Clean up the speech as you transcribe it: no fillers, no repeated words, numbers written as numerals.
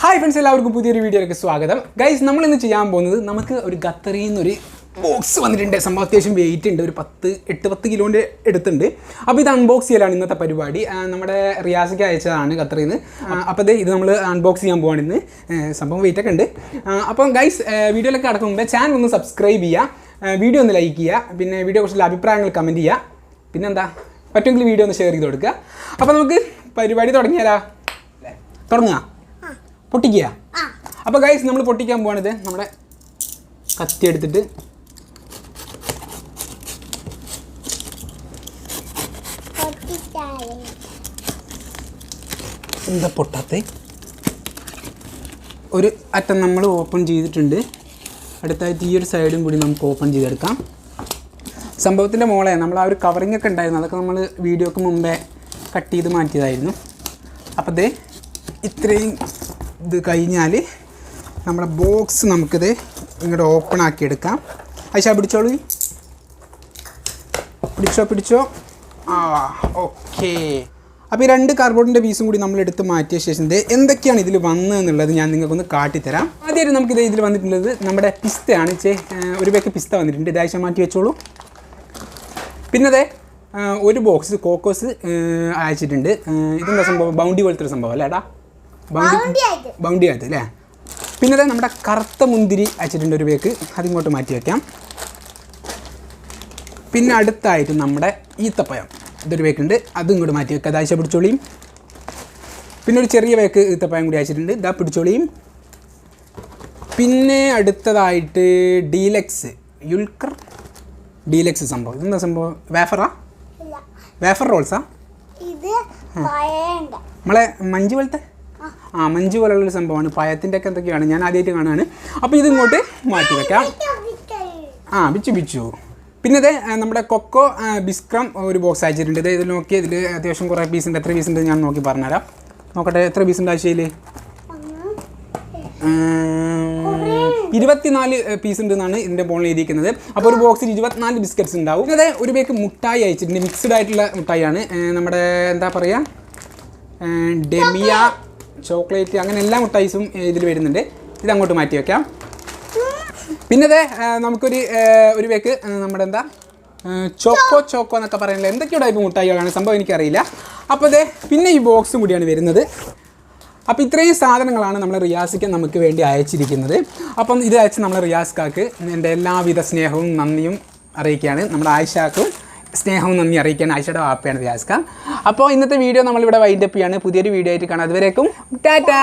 Hi friends, എല്ലാവർക്കും പുതിയൊരു വീഡിയോയിലേക്ക് സ്വാഗതം. ഗൈസ്, നമ്മളിന്ന് ചെയ്യാൻ പോകുന്നത് നമുക്ക് ഒരു ഖത്തറിൽ നിന്നൊരു ബോക്സ് വന്നിട്ടുണ്ട്. സംഭവം അത്യാവശ്യം വെയിറ്റ് ഉണ്ട്, ഒരു 10 കിലോൻ്റെ അടുത്തുണ്ട്. അപ്പോൾ ഇത് അൺബോക്സ് ചെയ്യലാണ് ഇന്നത്തെ പരിപാടി. നമ്മുടെ റിയാസിക്ക് അയച്ചതാണ് ഖത്തറിൽ നിന്ന്. അപ്പോൾ ഇത് നമ്മൾ അൺബോക്സ് ചെയ്യാൻ പോവാണ് ഇന്ന്. സംഭവം വെയിറ്റൊക്കെ ഉണ്ട്. അപ്പം ഗൈസ്, വീഡിയോയിലൊക്കെ കടക്കും മുമ്പേ ചാനൽ ഒന്ന് സബ്സ്ക്രൈബ് ചെയ്യുക, വീഡിയോ ഒന്ന് ലൈക്ക് ചെയ്യുക, പിന്നെ വീഡിയോയെക്കുറിച്ചുള്ള അഭിപ്രായങ്ങൾ കമൻറ്റ് ചെയ്യുക, പിന്നെന്താ പറ്റുമെങ്കിൽ വീഡിയോ ഒന്ന് ഷെയർ ചെയ്ത് കൊടുക്കുക. അപ്പോൾ നമുക്ക് പരിപാടി തുടങ്ങിയാലോ? തുടങ്ങുക, പൊട്ടിക്കുക. അപ്പോൾ ഗൈസ്, നമ്മൾ പൊട്ടിക്കാൻ പോവാണിത്. നമ്മുടെ കത്തി എടുത്തിട്ട് എന്താ പൊട്ടാത്ത ഒരു അറ്റം നമ്മൾ ഓപ്പൺ ചെയ്തിട്ടുണ്ട്. അടുത്തായിട്ട് ഈ ഒരു സൈഡും കൂടി നമുക്ക് ഓപ്പൺ ചെയ്തെടുക്കാം. സംഭവത്തിൻ്റെ മോളെ നമ്മൾ ആ ഒരു കവറിങ് ഒക്കെ ഉണ്ടായിരുന്നു, അതൊക്കെ നമ്മൾ വീഡിയോക്ക് മുമ്പേ കട്ട് ചെയ്ത് മാറ്റിയതായിരുന്നു. അപ്പോൾ ദേ ഇത്രയും ഇത് കഴിഞ്ഞാൽ നമ്മുടെ ബോക്സ് നമുക്കിത് ഇങ്ങോട്ട് ഓപ്പൺ ആക്കി എടുക്കാം. ഐഷ പിടിച്ചോളൂ, പിടിച്ചോ. ഓക്കെ. അപ്പോൾ ഈ 2 കാർഡ്ബോർഡിൻ്റെ പീസും കൂടി നമ്മൾ എടുത്ത് മാറ്റിയ ശേഷം എന്തൊക്കെയാണ് ഇതിൽ വന്നതെന്നുള്ളത് ഞാൻ നിങ്ങൾക്കൊന്ന് കാട്ടിത്തരാം. ആദ്യമായിട്ട് നമുക്കിത് ഇതിൽ വന്നിട്ടുള്ളത് നമ്മുടെ പിസ്തയാണ്. ഒരു പേക്ക് പിസ്ത വന്നിട്ടുണ്ട്. ഇത് ആഴ്ച മാറ്റി വെച്ചോളൂ. പിന്നെ അതെ ഒരു ബോക്സ് കോക്കോസ് അയച്ചിട്ടുണ്ട്. ഇതെന്താ സംഭവം? ബൗണ്ടി പോലത്തെ ഒരു സംഭവം അല്ലേ ഏട്ടാ? ബൗണ്ടി ആയത് അല്ലേ? പിന്നെ അതെ നമ്മുടെ കറുത്ത മുന്തിരി അയച്ചിട്ടുണ്ട് ഒരു പേക്ക്. അതിങ്ങോട്ട് മാറ്റി വയ്ക്കാം. പിന്നെ അടുത്തായിട്ട് നമ്മുടെ ഈത്തപ്പഴം ഇതൊരു പേക്കുണ്ട്, അതും ഇങ്ങോട്ട് മാറ്റി വെക്കുക. അത് ആഴ്ച പിടിച്ചോളിയും. പിന്നെ ഒരു ചെറിയ പേക്ക് ഈത്തപ്പഴം കൂടി അയച്ചിട്ടുണ്ട്, ഇതാ പിടിച്ചോളിയും. പിന്നെ അടുത്തതായിട്ട് ഡീലക്സ് സംഭവം. ഇതെന്താ സംഭവം? വേഫർ റോൾസാ? നമ്മളെ മഞ്ച് പോലത്തെ മഞ്ച് പോലുള്ളൊരു സംഭവമാണ്. പഴത്തിൻ്റെ ഒക്കെ എന്തൊക്കെയാണ്, ഞാൻ ആദ്യമായിട്ട് കാണുകയാണ്. അപ്പോൾ ഇതിങ്ങോട്ട് മാറ്റി വെക്കാം. ബിച്ചു. പിന്നെ ഇത് നമ്മുടെ കൊക്കോ ബിസ്ക്രം ഒരു ബോക്സ് അയച്ചിട്ടുണ്ട്. ഇതിൽ നോക്കി, ഇതിൽ അത്യാവശ്യം കുറേ പീസുണ്ട്. എത്ര പീസുണ്ട് ഞാൻ നോക്കി പറഞ്ഞുതരാം. നോക്കട്ടെ, എത്ര പീസുണ്ട് ആഴ്ചയിൽ? 24 പീസ് ഉണ്ടെന്നാണ് ഇതിൻ്റെ ബോളിൽ എഴുതിയിരിക്കുന്നത്. അപ്പോൾ ഒരു ബോക്സിൽ 24 ബിസ്ക്കറ്റ്സ് ഉണ്ടാവും. പിന്നെ ഒരു പേക്ക് മുട്ടായി അയച്ചിട്ടുണ്ട്. മിക്സ്ഡ് ആയിട്ടുള്ള മുട്ടായിയാണ്. നമ്മുടെ എന്താ പറയുക, ഡെമിയ, ചോക്ലേറ്റ്, അങ്ങനെ എല്ലാ മുട്ടായിസും ഇതിൽ വരുന്നുണ്ട്. ഇതങ്ങോട്ട് മാറ്റി വയ്ക്കാം. പിന്നെ നമുക്കൊരു പേക്ക് നമ്മുടെ എന്താ ചോക്കോ എന്നൊക്കെ പറയുന്നത് എന്തൊക്കെയോ ടൈപ്പ് മുട്ടായികളാണ്. സംഭവം എനിക്കറിയില്ല. അപ്പോൾ പിന്നെ ഈ ബോക്സും കൂടിയാണ് വരുന്നത്. അപ്പോൾ ഇത്രയും സാധനങ്ങളാണ് നമ്മൾ റിയാസിക്ക് നമുക്ക് വേണ്ടി അയച്ചിരിക്കുന്നത്. അപ്പം ഇത് അയച്ച് നമ്മൾ റിയാസ്ക്കാക്ക് എൻ്റെ എല്ലാവിധ സ്നേഹവും നന്ദിയും അറിയിക്കുകയാണ്. നമ്മുടെ ആയിഷാക്കും സ്നേഹവും നന്ദി അറിയിക്കാൻ ആയിഷയുടെ വാപ്പയാണ് റിയാസ്ക്ക. അപ്പോൾ ഇന്നത്തെ വീഡിയോ നമ്മളിവിടെ വൈൻഡപ്പ് ചെയ്യാണ്. പുതിയൊരു വീഡിയോ ആയിട്ട് കാണാം. അതുവരേക്കും ടാറ്റാ.